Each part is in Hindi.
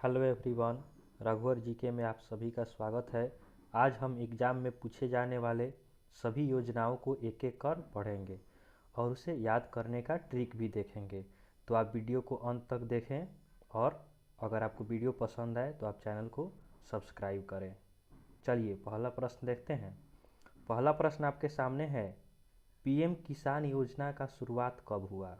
हेलो एवरीवन, रघुवर जीके में आप सभी का स्वागत है। आज हम एग्ज़ाम में पूछे जाने वाले सभी योजनाओं को एक एक कर पढ़ेंगे और उसे याद करने का ट्रिक भी देखेंगे। तो आप वीडियो को अंत तक देखें और अगर आपको वीडियो पसंद आए तो आप चैनल को सब्सक्राइब करें। चलिए पहला प्रश्न देखते हैं। पहला प्रश्न आपके सामने है, पीएम किसान योजना का शुरुआत कब हुआ?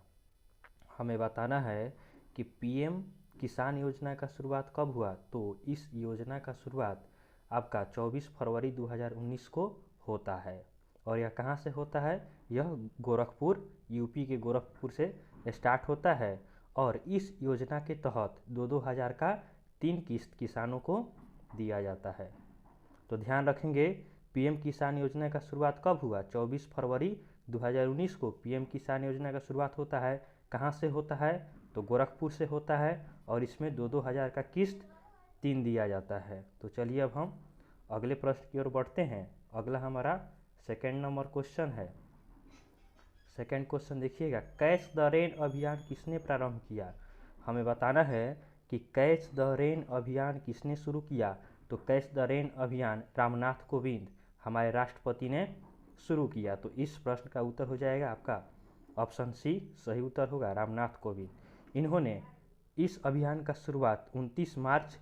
हमें बताना है कि पीएम किसान योजना का शुरुआत कब हुआ। तो इस योजना का शुरुआत आपका 24 फरवरी 2019 को होता है। और यह कहाँ से होता है? यह गोरखपुर, यूपी के गोरखपुर से स्टार्ट होता है। और इस योजना के तहत 2-2 हज़ार का 3 किस्त किसानों को दिया जाता है। तो ध्यान रखेंगे, पीएम किसान योजना का शुरुआत कब हुआ? 24 फरवरी 2019 को पीएम किसान योजना का शुरुआत होता है। कहाँ से होता है? तो गोरखपुर से होता है और इसमें 2-2 हज़ार का किस्त 3 दिया जाता है। तो चलिए अब हम अगले प्रश्न की ओर बढ़ते हैं। अगला हमारा सेकेंड नंबर क्वेश्चन है। सेकेंड क्वेश्चन देखिएगा, कैच द रेन अभियान किसने प्रारंभ किया? हमें बताना है कि कैच द रेन अभियान किसने शुरू किया। तो कैच द रेन अभियान रामनाथ कोविंद, हमारे राष्ट्रपति ने शुरू किया। तो इस प्रश्न का उत्तर हो जाएगा आपका ऑप्शन सी सही उत्तर होगा, रामनाथ कोविंद। इन्होंने इस अभियान का शुरुआत 29 मार्च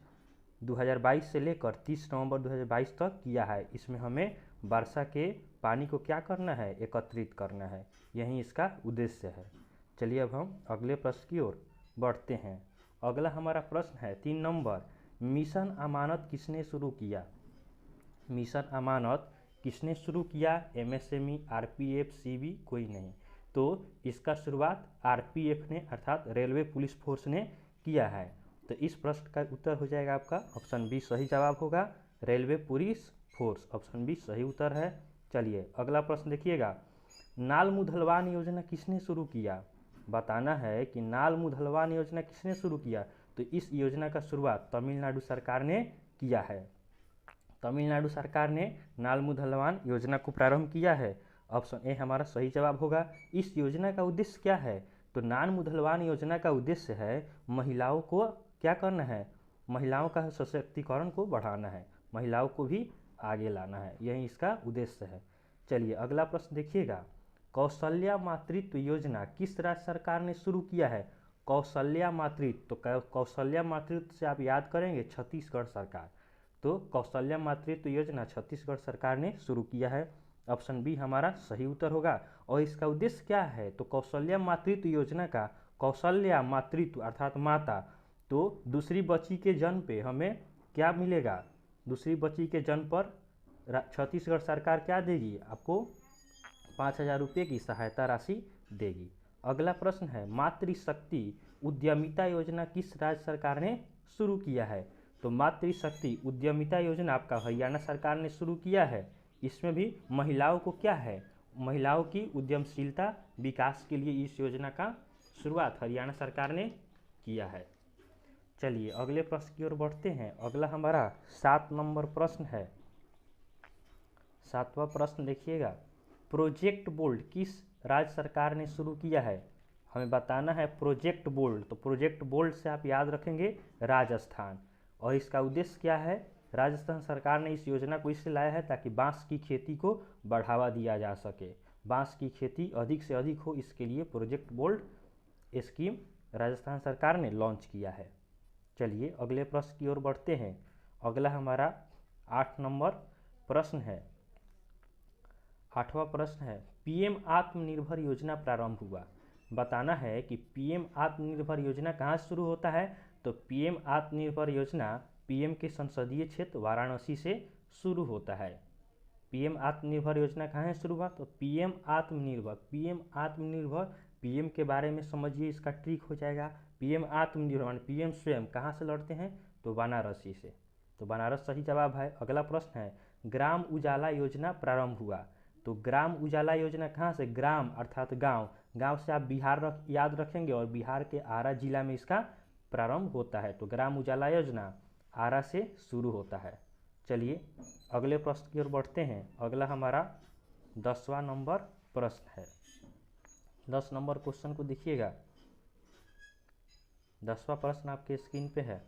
2022 से लेकर 30 नवंबर 2022 तक किया है। इसमें हमें वर्षा के पानी को क्या करना है? एकत्रित करना है। यही इसका उद्देश्य है। चलिए अब हम अगले प्रश्न की ओर बढ़ते हैं। अगला हमारा प्रश्न है 3 नंबर, मिशन अमानत किसने शुरू किया? मिशन अमानत किसने शुरू किया? एमएसएमई, आरपीएफ, सीबी, कोई नहीं। तो इसका शुरुआत आरपीएफ ने अर्थात रेलवे पुलिस फोर्स ने किया है। तो इस प्रश्न का उत्तर हो जाएगा आपका ऑप्शन बी सही जवाब होगा, railway police force. Option B सही उत्तर है। चलिए अगला प्रश्न देखिएगा, नाल मुधलवान योजना किसने शुरू किया? बताना है कि नाल मुधलवान योजना किसने शुरू किया। तो इस योजना का शुरुआत तमिलनाडु सरकार ने किया है। तमिलनाडु सरकार ने नाल मुधलवान योजना को प्रारंभ किया है। ऑप्शन ए हमारा सही जवाब होगा। इस योजना का उद्देश्य क्या है? तो नाल मुधलवान योजना का उद्देश्य है महिलाओं को क्या करना है? महिलाओं का सशक्तिकरण को बढ़ाना है, महिलाओं को भी आगे लाना है, यही इसका उद्देश्य है। चलिए अगला प्रश्न देखिएगा, कौशल्या मातृत्व योजना किस राज्य सरकार ने शुरू किया है? कौशल्या मातृत्व, तो कौशल्या मातृत्व से आप याद करेंगे छत्तीसगढ़ सरकार। तो कौशल्या मातृत्व योजना छत्तीसगढ़ सरकार ने शुरू किया है। ऑप्शन बी हमारा सही उत्तर होगा। और इसका उद्देश्य क्या है? तो कौशल्या मातृत्व योजना का, कौशल्या मातृत्व अर्थात माता, तो दूसरी बच्ची के जन्म पे हमें क्या मिलेगा? दूसरी बच्ची के जन्म पर छत्तीसगढ़ सरकार क्या देगी? आपको 5,000 रुपये की सहायता राशि देगी। अगला प्रश्न है, मातृशक्ति उद्यमिता योजना किस राज्य सरकार ने शुरू किया है? तो मातृशक्ति उद्यमिता योजना आपका हरियाणा सरकार ने शुरू किया है। इसमें भी महिलाओं को क्या है? महिलाओं की उद्यमशीलता विकास के लिए इस योजना का शुरुआत हरियाणा सरकार ने किया है। चलिए अगले प्रश्न की ओर बढ़ते हैं। अगला हमारा 7 नंबर प्रश्न है। 7वां प्रश्न देखिएगा, प्रोजेक्ट बोल्ट किस राज्य सरकार ने शुरू किया है? हमें बताना है प्रोजेक्ट बोल्ट। तो प्रोजेक्ट बोल्ट से आप याद रखेंगे राजस्थान। और इसका उद्देश्य क्या है? राजस्थान सरकार ने इस योजना को इसलिए लाया है ताकि बांस की खेती को बढ़ावा दिया जा सके, बांस की खेती अधिक से अधिक हो, इसके लिए प्रोजेक्ट बोल्ट स्कीम राजस्थान सरकार ने लॉन्च किया है। चलिए अगले प्रश्न की ओर बढ़ते हैं। अगला हमारा 8 नंबर प्रश्न है। 8वां प्रश्न है, पीएम आत्मनिर्भर योजना प्रारंभ हुआ। बताना है कि पीएम आत्मनिर्भर योजना कहाँ से शुरू होता है? तो पीएम आत्मनिर्भर योजना पीएम के संसदीय क्षेत्र वाराणसी से शुरू होता है। पीएम आत्मनिर्भर योजना कहाँ से शुरू हुआ? तो पीएम आत्मनिर्भर, पीएम आत्मनिर्भर, पीएम के बारे में समझिए, इसका ट्रिक हो जाएगा। पीएम आत्मनिर्भर पीएम स्वयं कहाँ से लड़ते हैं? तो वाराणसी से। तो बनारस सही जवाब है। अगला प्रश्न है, ग्राम उजाला योजना प्रारंभ हुआ। तो ग्राम उजाला योजना कहाँ से? ग्राम अर्थात गांव, गांव से आप बिहार याद रखेंगे और बिहार के आरा जिला में इसका प्रारंभ होता है। तो ग्राम उजाला योजना आरा से शुरू होता है। चलिए अगले प्रश्न की ओर बढ़ते हैं। अगला हमारा 10वां नंबर प्रश्न है। 10 नंबर क्वेश्चन को देखिएगा। 10वां प्रश्न आपके स्क्रीन पे है।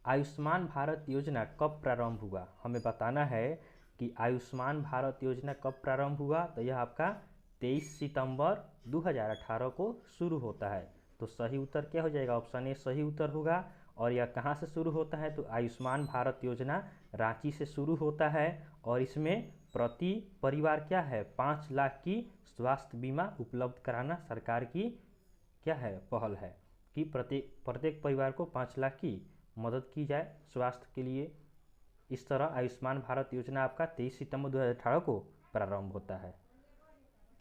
आयुष्मान भारत योजना कब प्रारंभ हुआ? हमें बताना है कि आयुष्मान भारत योजना कब प्रारंभ हुआ। तो यह आपका 23 सितंबर 2018 को शुरू होता है। तो सही उत्तर क्या हो जाएगा? ऑप्शन ए सही उत्तर होगा। और यह कहाँ से शुरू होता है? तो आयुष्मान भारत योजना रांची से शुरू होता है और इसमें प्रति परिवार क्या है, 5 लाख की स्वास्थ्य बीमा उपलब्ध कराना सरकार की क्या है, पहल है कि प्रत्येक परिवार को 5 लाख की मदद की जाए स्वास्थ्य के लिए। इस तरह आयुष्मान भारत योजना आपका 23 सितंबर 2018 को प्रारंभ होता है।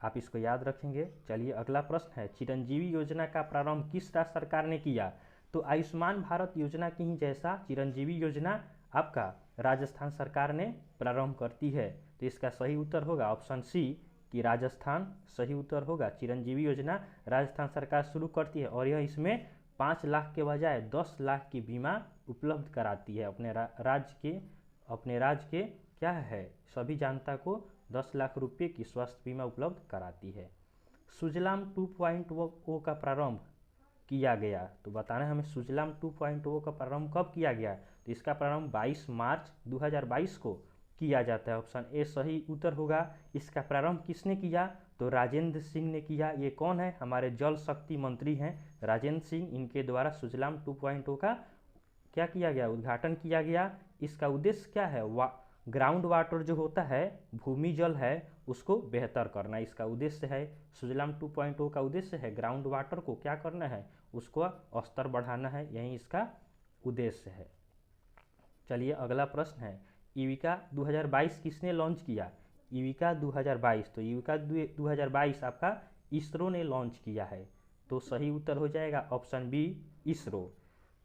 आप इसको याद रखेंगे। चलिए अगला प्रश्न है, चिरंजीवी योजना का प्रारंभ किस राज्य सरकार ने किया? तो आयुष्मान भारत योजना की ही जैसा चिरंजीवी योजना आपका राजस्थान सरकार ने प्रारंभ करती है। तो इसका सही उत्तर होगा ऑप्शन सी कि राजस्थान सही उत्तर होगा। चिरंजीवी योजना राजस्थान सरकार शुरू करती है और यह इसमें 5 लाख के बजाय 10 लाख की बीमा उपलब्ध कराती है अपने राज्य के क्या है सभी जनता को 10 लाख रुपए की स्वास्थ्य बीमा उपलब्ध कराती है। सुजलाम 2.0 का प्रारंभ किया गया। तो बताना है हमें सुजलाम 2.0 का प्रारंभ कब किया गया? तो इसका प्रारंभ 22 मार्च 2022 को किया जाता है। ऑप्शन ए सही उत्तर होगा। इसका प्रारंभ किसने किया? तो राजेंद्र सिंह ने किया। ये कौन है? हमारे जल शक्ति मंत्री हैं राजेंद्र सिंह। इनके द्वारा सुजलाम 2.0 का क्या किया गया? उद्घाटन किया गया। इसका उद्देश्य क्या है? ग्राउंड वाटर जो होता है, भूमि जल है, उसको बेहतर करना इसका उद्देश्य है। सुजलाम 2.0 का उद्देश्य है ग्राउंड वाटर को क्या करना है, उसको स्तर बढ़ाना है, यही इसका उद्देश्य है। चलिए अगला प्रश्न है, युविका 2022 किसने लॉन्च किया? युविका 2022, तो युविका 2022 आपका इसरो ने लॉन्च किया है। तो सही उत्तर हो जाएगा ऑप्शन बी इसरो।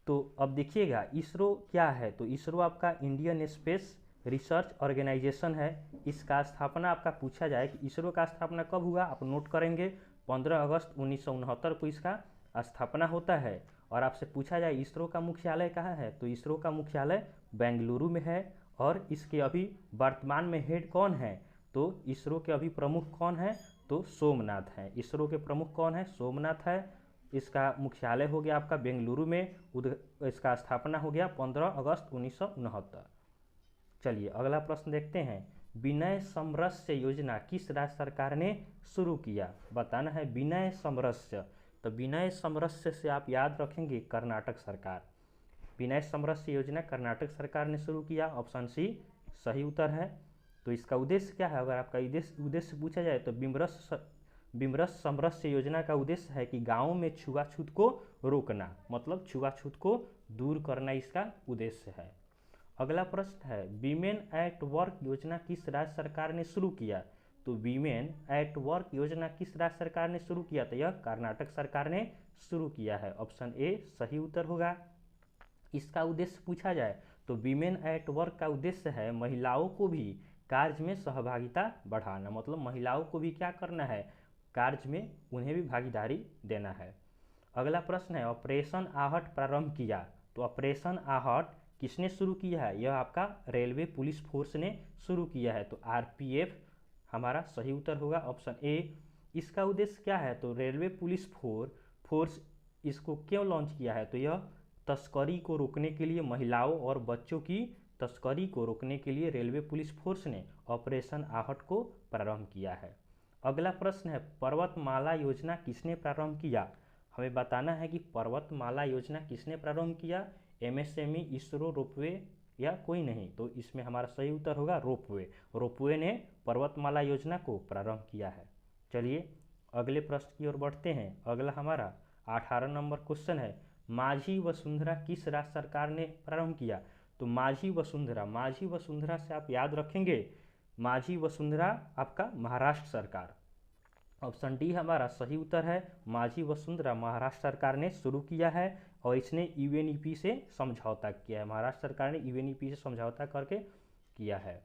तो अब देखिएगा इसरो क्या है? तो इसरो आपका इंडियन स्पेस रिसर्च ऑर्गेनाइजेशन है। इसका स्थापना आपका पूछा जाए कि इसरो का स्थापना कब हुआ, आप नोट करेंगे 15 अगस्त 1969 को इसका स्थापना होता है। और आपसे पूछा जाए इसरो का मुख्यालय कहाँ है? तो इसरो का मुख्यालय बेंगलुरु में है। और इसके अभी वर्तमान में हेड कौन है? तो इसरो के अभी प्रमुख कौन है? तो सोमनाथ हैं। इसरो के प्रमुख कौन है? सोमनाथ है। इसका मुख्यालय हो गया आपका बेंगलुरु में। इसका स्थापना हो गया 15 अगस्त 1969। चलिए अगला प्रश्न देखते हैं, विनय समरस्य योजना किस राज्य सरकार ने शुरू किया? बताना है विनय समरस्य। तो विनय समरस्य से आप याद रखेंगे कर्नाटक सरकार। विनय समरस्य योजना कर्नाटक सरकार ने शुरू किया। ऑप्शन सी सही उत्तर है। तो इसका उद्देश्य क्या है? अगर आपका उद्देश्य पूछा जाए तो विमरस समरस्य योजना का उद्देश्य है कि गाँव में छुआछूत को रोकना, मतलब छुआछूत को दूर करना इसका उद्देश्य है। अगला प्रश्न है, वीमेन एट वर्क योजना किस राज्य सरकार ने शुरू किया? तो वीमेन एट वर्क योजना किस राज्य सरकार ने शुरू किया? तो यह कर्नाटक सरकार ने शुरू किया है। ऑप्शन ए सही उत्तर होगा। इसका उद्देश्य पूछा जाए तो वीमेन एट वर्क का उद्देश्य है महिलाओं को भी कार्य में सहभागिता बढ़ाना, मतलब महिलाओं को भी क्या करना है, कार्य में उन्हें भी भागीदारी देना है। अगला प्रश्न है, ऑपरेशन आहट प्रारंभ किया। तो ऑपरेशन आहट किसने शुरू किया है? यह आपका रेलवे पुलिस फोर्स ने शुरू किया है। तो आरपीएफ हमारा सही उत्तर होगा ऑप्शन ए। इसका उद्देश्य क्या है? तो रेलवे पुलिस फोर्स इसको क्यों लॉन्च किया है? तो यह तस्करी को रोकने के लिए, महिलाओं और बच्चों की तस्करी को रोकने के लिए रेलवे पुलिस फोर्स ने ऑपरेशन आहट को प्रारंभ किया है। अगला प्रश्न है, पर्वतमाला योजना किसने प्रारंभ किया? हमें बताना है कि पर्वतमाला योजना किसने प्रारंभ किया। एमएसएमई, इसरो, रोपवे या कोई नहीं? तो इसमें हमारा सही उत्तर होगा रोपवे। रोपवे ने पर्वतमाला योजना को प्रारंभ किया है। चलिए अगले प्रश्न की ओर बढ़ते हैं। अगला हमारा 18 नंबर क्वेश्चन है, माझी वसुंधरा किस राज्य सरकार ने प्रारंभ किया? तो माझी वसुंधरा से आप याद रखेंगे, माझी वसुंधरा आपका महाराष्ट्र सरकार। ऑप्शन डी हमारा सही उत्तर है। माझी वसुंधरा महाराष्ट्र सरकार ने शुरू किया है और इसने यूएनईपी से समझौता किया है। महाराष्ट्र सरकार ने यूएनईपी से समझौता करके किया है।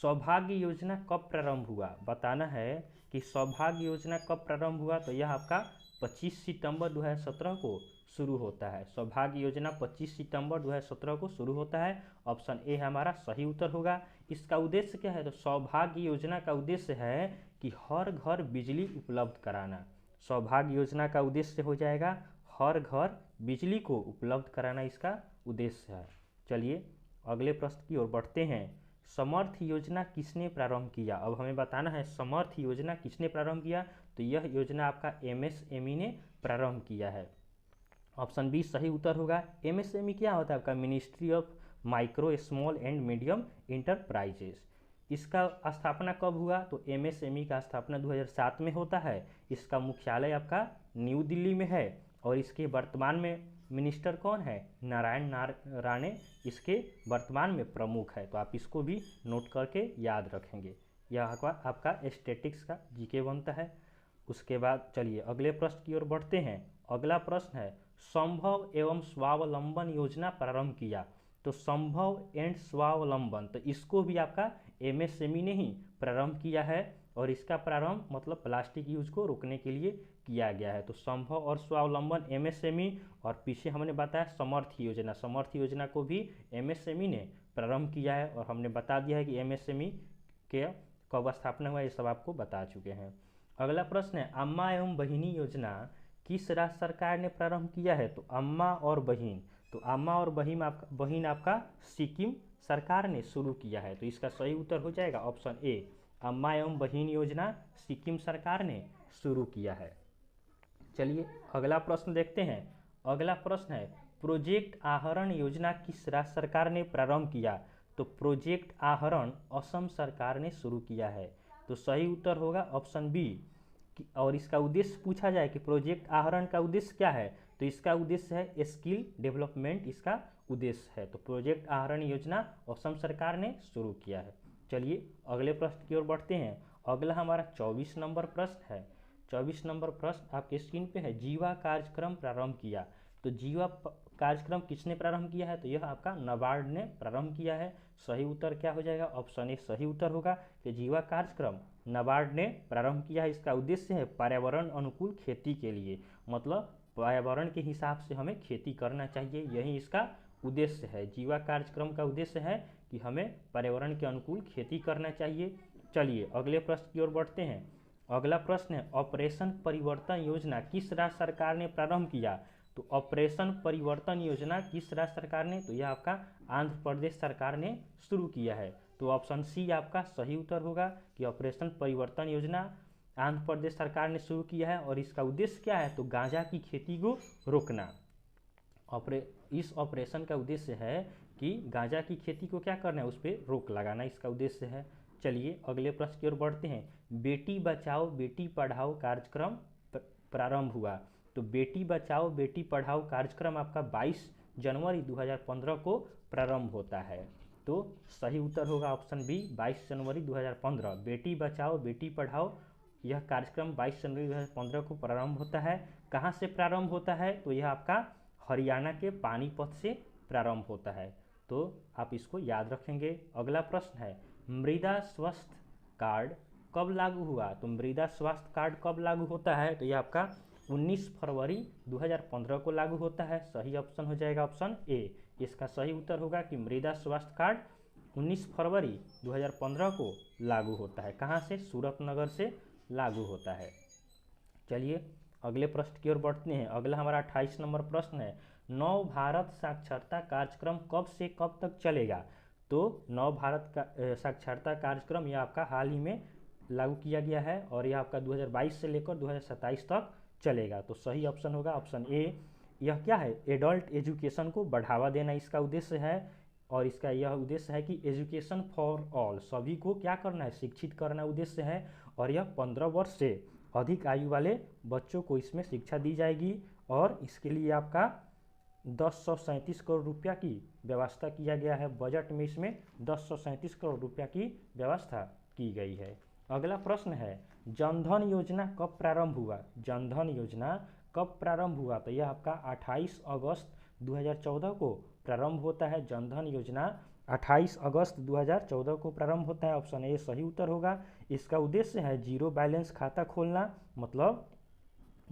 सौभाग्य योजना कब प्रारंभ हुआ? बताना है कि सौभाग्य योजना कब प्रारंभ हुआ। तो यह आपका 25 सितंबर 2017 को शुरू होता है। सौभाग्य योजना 25 सितंबर 2017 को शुरू होता है। ऑप्शन ए हमारा सही उत्तर होगा। इसका उद्देश्य क्या है? तो सौभाग्य योजना का उद्देश्य है कि हर घर बिजली उपलब्ध कराना। सौभाग्य योजना का उद्देश्य हो जाएगा हर घर बिजली को उपलब्ध कराना, इसका उद्देश्य है। चलिए अगले प्रश्न की ओर बढ़ते हैं। समर्थ योजना किसने प्रारंभ किया? अब हमें बताना है समर्थ योजना किसने प्रारंभ किया। तो यह योजना आपका एमएसएमई ने प्रारंभ किया है। ऑप्शन बी सही उत्तर होगा। एमएसएमई क्या होता है आपका? Ministry of micro small and medium enterprises. इसका स्थापना कब हुआ? तो एमएसएमई का स्थापना 2007 में होता है। इसका मुख्यालय आपका न्यू दिल्ली में है और इसके वर्तमान में मिनिस्टर कौन है? नारायण राणे इसके वर्तमान में प्रमुख है। तो आप इसको भी नोट करके याद रखेंगे। यह आपका स्टैटिक्स का जीके बनता है। उसके बाद चलिए अगले प्रश्न की ओर बढ़ते हैं। अगला प्रश्न है संभव एवं स्वावलंबन योजना प्रारंभ किया। तो संभव एंड स्वावलंबन, तो इसको भी आपका एमएसएमई ने ही प्रारंभ किया है और इसका प्रारंभ मतलब प्लास्टिक यूज को रोकने के लिए किया गया है। तो संभव और स्वावलंबन एमएसएमई, और पीछे हमने बताया समर्थ योजना, समर्थ योजना को भी एमएसएमई ने प्रारंभ किया है और हमने बता दिया है कि एमएसएमई के कब स्थापना हुआ ये सब आपको बता चुके हैं। अगला प्रश्न है अम्मा एवं बहिनी योजना किस राज्य सरकार ने प्रारंभ किया है? तो अम्मा और बहिन, तो अम्मा और बहिन आपका सिक्किम सरकार ने शुरू किया है। तो इसका सही उत्तर हो जाएगा ऑप्शन ए, अम्मा एवं बहिन योजना सिक्किम सरकार ने शुरू किया है। चलिए अगला प्रश्न देखते हैं। अगला प्रश्न है प्रोजेक्ट आहरण योजना किस राज्य सरकार ने प्रारंभ किया? तो प्रोजेक्ट आहरण असम सरकार ने शुरू किया है। तो सही उत्तर होगा ऑप्शन बी। और इसका उद्देश्य पूछा जाए कि प्रोजेक्ट आहरण का उद्देश्य क्या है? तो इसका उद्देश्य है स्किल डेवलपमेंट, इसका उद्देश्य है। तो प्रोजेक्ट आहरण योजना असम सरकार ने शुरू किया है। चलिए अगले प्रश्न की ओर बढ़ते हैं। अगला हमारा 24 नंबर प्रश्न है। 24 नंबर प्रश्न आपके स्क्रीन पे है जीवा कार्यक्रम प्रारंभ किया। तो जीवा कार्यक्रम किसने प्रारंभ किया है? तो यह आपका नाबार्ड ने प्रारंभ किया है। सही उत्तर क्या हो जाएगा? ऑप्शन ए सही उत्तर होगा कि जीवा कार्यक्रम नाबार्ड ने प्रारंभ किया है। इसका उद्देश्य है पर्यावरण अनुकूल खेती के लिए, मतलब पर्यावरण के हिसाब से हमें खेती करना चाहिए, यही इसका उद्देश्य है। जीवा कार्यक्रम का उद्देश्य है कि हमें पर्यावरण के अनुकूल खेती करना चाहिए। चलिए अगले प्रश्न की ओर बढ़ते हैं। अगला प्रश्न है ऑपरेशन परिवर्तन योजना किस राज्य सरकार ने प्रारंभ किया? तो ऑपरेशन परिवर्तन योजना किस राज्य सरकार ने? तो यह आपका आंध्र प्रदेश सरकार ने शुरू किया है। तो ऑप्शन सी आपका सही उत्तर होगा कि ऑपरेशन परिवर्तन योजना आंध्र प्रदेश सरकार ने शुरू किया है और इसका उद्देश्य क्या है? तो गांजा की खेती को रोकना। इस ऑपरेशन का उद्देश्य है कि गांजा की खेती को क्या करना है? उस पर रोक लगाना, इसका उद्देश्य है। चलिए अगले प्रश्न की ओर बढ़ते हैं। बेटी बचाओ बेटी पढ़ाओ कार्यक्रम प्रारंभ हुआ। तो बेटी बचाओ बेटी पढ़ाओ कार्यक्रम आपका 22 जनवरी 2015 को प्रारंभ होता है। तो सही उत्तर होगा ऑप्शन बी 22 जनवरी 2015। बेटी बचाओ बेटी पढ़ाओ यह कार्यक्रम 22 जनवरी 2015 को प्रारंभ होता है। कहाँ से प्रारंभ होता है? तो यह आपका हरियाणा के पानीपत से प्रारंभ होता है। तो आप इसको याद रखेंगे। अगला प्रश्न है मृदा स्वास्थ्य कार्ड कब लागू हुआ? तो मृदा स्वास्थ्य कार्ड कब लागू होता है? तो यह आपका 19 फरवरी 2015 को लागू होता है। सही ऑप्शन हो जाएगा ऑप्शन ए। इसका सही उत्तर होगा कि मृदा स्वास्थ्य कार्ड 19 फरवरी 2015 को लागू होता है। कहाँ से? सूरत नगर से लागू होता है। चलिए अगले प्रश्न की ओर बढ़ते हैं। अगला हमारा 28 नंबर प्रश्न है नव भारत साक्षरता कार्यक्रम कब से कब तक चलेगा? तो नव भारत का साक्षरता कार्यक्रम यह आपका हाल ही में लागू किया गया है और यह आपका 2022 से लेकर 2027 तक चलेगा। तो सही ऑप्शन होगा ऑप्शन ए। यह क्या है? एडल्ट एजुकेशन को बढ़ावा देना इसका उद्देश्य है और इसका यह उद्देश्य है कि एजुकेशन फॉर ऑल, सभी को क्या करना है? शिक्षित करना उद्देश्य है। और यह 15 वर्ष से अधिक आयु वाले बच्चों को इसमें शिक्षा दी जाएगी और इसके लिए आपका 1037 करोड़ रुपया की व्यवस्था किया गया है। बजट में इसमें 1037 करोड़ रुपया की व्यवस्था की गई है। अगला प्रश्न है जनधन योजना कब प्रारंभ हुआ? जनधन योजना कब प्रारंभ हुआ? तो यह आपका 28 अगस्त 2014 को प्रारंभ होता है। जनधन योजना 28 अगस्त 2014 को प्रारंभ होता है। ऑप्शन ए सही उत्तर होगा। इसका उद्देश्य है जीरो बैलेंस खाता खोलना, मतलब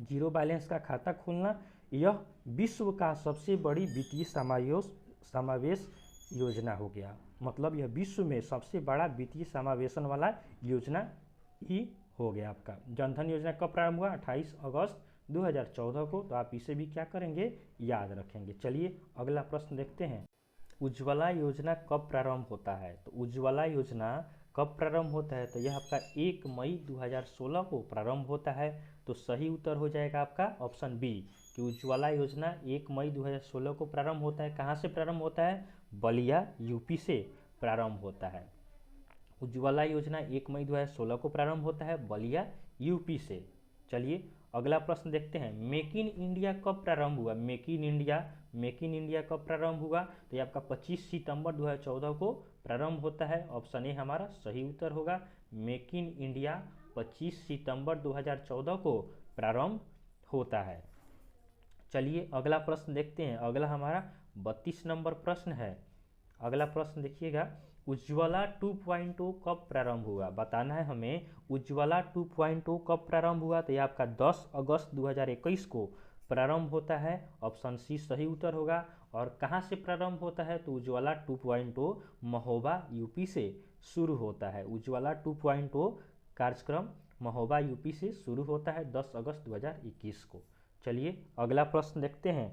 जीरो बैलेंस का खाता खोलना। यह विश्व का सबसे बड़ी वित्तीय समावेश योजना हो गया, मतलब यह विश्व में सबसे बड़ा वित्तीय समावेशन वाला योजना ही हो गया आपका। जनधन योजना कब प्रारंभ हुआ? 28 अगस्त 2014 को। तो आप इसे भी क्या करेंगे? याद रखेंगे। चलिए अगला प्रश्न देखते हैं। उज्ज्वला योजना कब प्रारंभ होता है? तो उज्ज्वला योजना कब प्रारंभ होता है? तो यह आपका 1 मई 2016 को प्रारंभ होता है। तो सही उत्तर हो जाएगा आपका ऑप्शन बी कि उज्ज्वला योजना 1 मई 2016 को प्रारंभ होता है। कहाँ से प्रारंभ होता है? बलिया यूपी से प्रारंभ होता है। उज्ज्वला योजना 1 मई 2016 को प्रारंभ होता है बलिया यूपी से। चलिए अगला प्रश्न देखते हैं, मेक इन इंडिया कब प्रारंभ हुआ? मेक इन इंडिया कब प्रारंभ हुआ? तो ये आपका 25 सितंबर 2014 को प्रारंभ होता है। ऑप्शन ए हमारा सही उत्तर होगा। मेक इन इंडिया 25 सितंबर 2014 को प्रारंभ होता है। चलिए अगला प्रश्न देखते हैं। अगला हमारा 32 नंबर प्रश्न है। अगला प्रश्न देखिएगा, उज्ज्वला 2.0 कब प्रारंभ हुआ? बताना है हमें उज्ज्वला 2.0 कब प्रारंभ हुआ। तो यह आपका 10 अगस्त 2021 को प्रारंभ होता है। ऑप्शन सी सही उत्तर होगा। और कहाँ से प्रारंभ होता है? तो उज्ज्वला 2.0 महोबा यूपी से शुरू होता है। उज्ज्वला 2.0 कार्यक्रम महोबा यूपी से शुरू होता है 10 अगस्त 2021 को। चलिए अगला प्रश्न देखते हैं।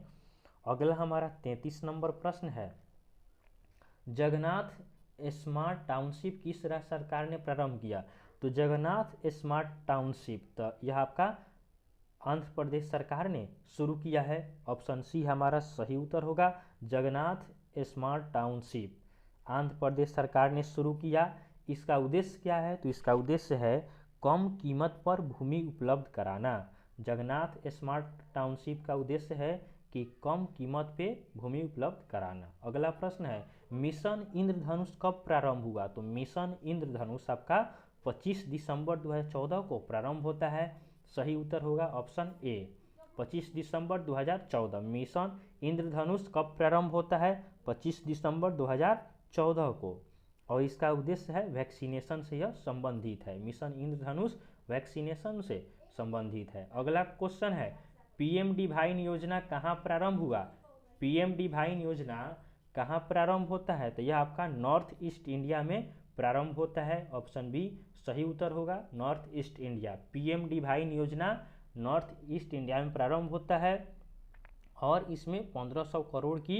अगला हमारा 33 नंबर प्रश्न है, जगन्नाथ स्मार्ट टाउनशिप किस राज्य सरकार ने प्रारंभ किया? तो जगन्नाथ स्मार्ट टाउनशिप तो यह आपका आंध्र प्रदेश सरकार ने शुरू किया है। ऑप्शन सी हमारा सही उत्तर होगा। जगन्नाथ स्मार्ट टाउनशिप आंध्र प्रदेश सरकार ने शुरू किया। इसका उद्देश्य क्या है? तो इसका उद्देश्य है कम कीमत पर भूमि उपलब्ध कराना। जगन्नाथ स्मार्ट टाउनशिप का उद्देश्य है कि कम कीमत पे भूमि उपलब्ध कराना। अगला प्रश्न है, मिशन इंद्रधनुष कब प्रारंभ हुआ? तो मिशन इंद्रधनुष आपका 25 दिसंबर 2014 को प्रारंभ होता है। सही उत्तर होगा ऑप्शन ए 25 दिसंबर 2014। मिशन इंद्रधनुष कब प्रारंभ होता है? 25 दिसंबर 2014 को। और इसका उद्देश्य है वैक्सीनेशन से यह संबंधित है। मिशन इंद्रधनुष वैक्सीनेशन से संबंधित है। अगला क्वेश्चन है, पीएम डिवाइन योजना कहाँ प्रारंभ हुआ? पीएम डिवाइन योजना कहाँ प्रारंभ होता है? तो यह आपका नॉर्थ ईस्ट इंडिया में प्रारंभ होता है। ऑप्शन बी सही उत्तर होगा, north east India. PM divine योजना नॉर्थ ईस्ट इंडिया में प्रारंभ होता है और इसमें 1500 करोड़ की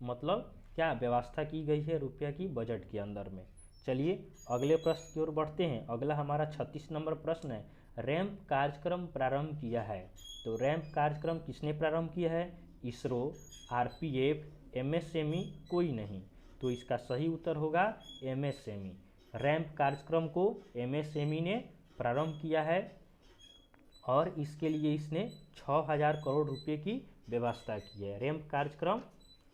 मतलब क्या व्यवस्था की गई है रुपया की बजट के अंदर में। चलिए अगले प्रश्न की ओर बढ़ते हैं। अगला हमारा 36 नंबर प्रश्न है, रैंप कार्यक्रम प्रारंभ किया है। तो रैंप कार्यक्रम किसने प्रारंभ किया है? इसरो, आरपीएफ, एमएसएमई, कोई नहीं। तो इसका सही उत्तर होगा एमएसएमई। रैंप कार्यक्रम को एमएसएमई ने प्रारंभ किया है और इसके लिए इसने 6000 करोड़ रुपए की व्यवस्था की है। रैंप कार्यक्रम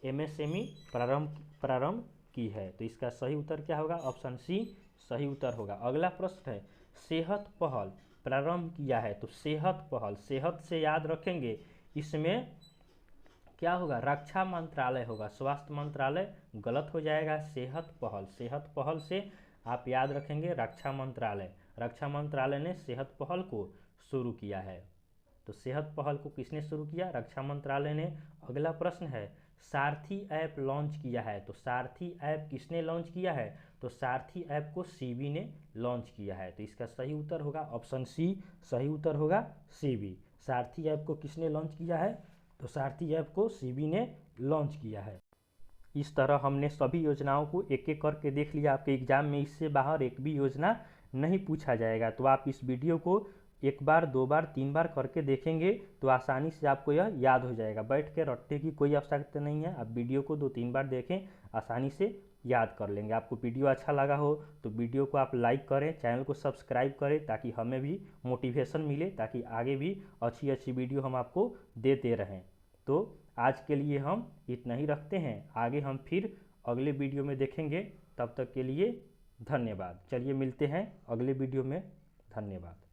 एमएसएमई प्रारंभ की है। तो इसका सही उत्तर क्या होगा? ऑप्शन सी सही उत्तर होगा। अगला प्रश्न है, सेहत पहल प्रारंभ किया है। तो सेहत पहल, सेहत से याद रखेंगे इसमें क्या होगा? रक्षा मंत्रालय होगा, स्वास्थ्य मंत्रालय गलत हो जाएगा। सेहत पहल से आप याद रखेंगे रक्षा मंत्रालय। रक्षा मंत्रालय ने सेहत पहल को शुरू किया है। तो सेहत पहल को किसने शुरू किया? रक्षा मंत्रालय ने। अगला प्रश्न है, सारथी ऐप लॉन्च किया है। तो सारथी ऐप किसने लॉन्च किया है? तो सारथी ऐप को सीबी ने लॉन्च किया है। तो इसका सही उत्तर होगा ऑप्शन सी सही उत्तर होगा सीबी। सारथी ऐप को किसने लॉन्च किया है? तो सारथी ऐप को सीबी ने लॉन्च किया है। इस तरह हमने सभी योजनाओं को एक एक करके देख लिया। आपके एग्जाम में इससे बाहर एक भी योजना नहीं पूछा जाएगा। तो आप इस वीडियो को एक बार, दो बार, तीन बार करके देखेंगे तो आसानी से आपको यह याद हो जाएगा। बैठ के रटने की कोई आवश्यकता नहीं है। आप वीडियो को 2-3 बार देखें, आसानी से याद कर लेंगे। आपको वीडियो अच्छा लगा हो तो वीडियो को आप लाइक करें, चैनल को सब्सक्राइब करें ताकि हमें भी मोटिवेशन मिले, ताकि आगे भी अच्छी अच्छी वीडियो हम आपको देते रहें। तो आज के लिए हम इतना ही रखते हैं। आगे हम फिर अगले वीडियो में देखेंगे। तब तक के लिए धन्यवाद। चलिए मिलते हैं अगले वीडियो में। धन्यवाद।